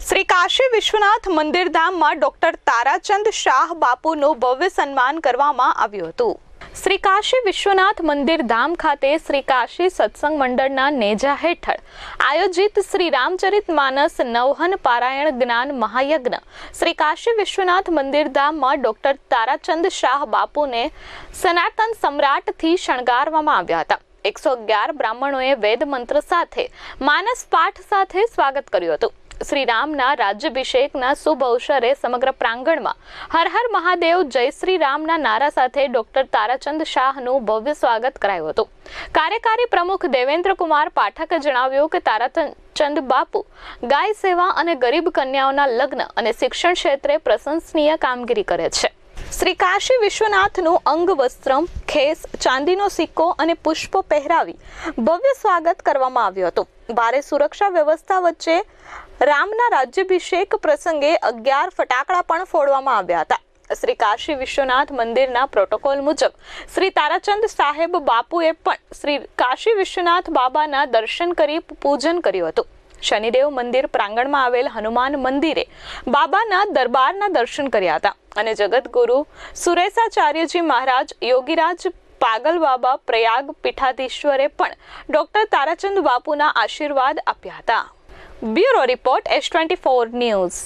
શ્રી કાશી વિશ્વનાથ મંદિર ધામમાં ડોક્ટર તારાચંદ શાહ બાપુનું ભવ્ય સન્માન કરવામાં આવ્યું હતું। શ્રી કાશી વિશ્વનાથ મંદિર ધામ ખાતે શ્રી કાશી સત્સંગ મંડળના નેજા હેઠળ આયોજિત શ્રી રામચરિત માનસ નવહન પારાયણ જ્ઞાન મહાયજ્ઞ શ્રી કાશી વિશ્વનાથ મંદિર ધામમાં ડોક્ટર તારાચંદ શાહ બાપુને સનાતન સમ્રાટથી શણગારવામાં આવ્યા હતા। 111 બ્રાહ્મણોએ વેદ મંત્ર સાથે માનસ પાઠ સાથે સ્વાગત કર્યું હતું। શ્રી રામના રાજ્યાભિષેકના શુભ અવસરે સમગ્ર પ્રાંગણમાં હર હર મહાદેવ જય શ્રી રામના નારા સાથે ડોક્ટર તારાચંદ શાહનું ભવ્ય સ્વાગત કરાયું હતું। કાર્યકારી પ્રમુખ દેવેન્દ્ર કુમાર પાઠકે જણાવ્યું કે તારાચંદ બાપુ ગાય સેવા અને ગરીબ કન્યાઓના લગ્ન અને શિક્ષણ ક્ષેત્રે પ્રશંસનીય કામગીરી કરે છે। શ્રી કાશી વિશ્વનાથનું અંગ વસ્ત્રમ ખેસ ચાંદીનો સિક્કો અને પુષ્પો પહેરાવી ભવ્ય સ્વાગત કરવામાં આવ્યું હતું। ભારે સુરક્ષા વ્યવસ્થા વચ્ચે રામના રાજ્યાભિષેક પ્રસંગે 11 ફટાકડા પણ ફોડવામાં આવ્યા હતા। શ્રી કાશી વિશ્વનાથ મંદિરના પ્રોટોકોલ મુજબ શ્રી તારાચંદ સાહેબ બાપુએ પણ શ્રી કાશી વિશ્વનાથ બાબાના દર્શન કરી પૂજન કર્યું હતું। શનિદેવ મંદિર પ્રાંગણમાં આવેલ હનુમાન મંદિરે બાબાના દરબારના દર્શન કર્યા હતા અને જગતગુરુ સુરેશાચાર્યજી મહારાજ યોગીરાજ પાગલ બાબા પ્રયાગ પીઠાધીશ્વરે પણ ડોક્ટર તારાચંદ બાપુના આશીર્વાદ આપ્યા હતા। Bureau report S24 news.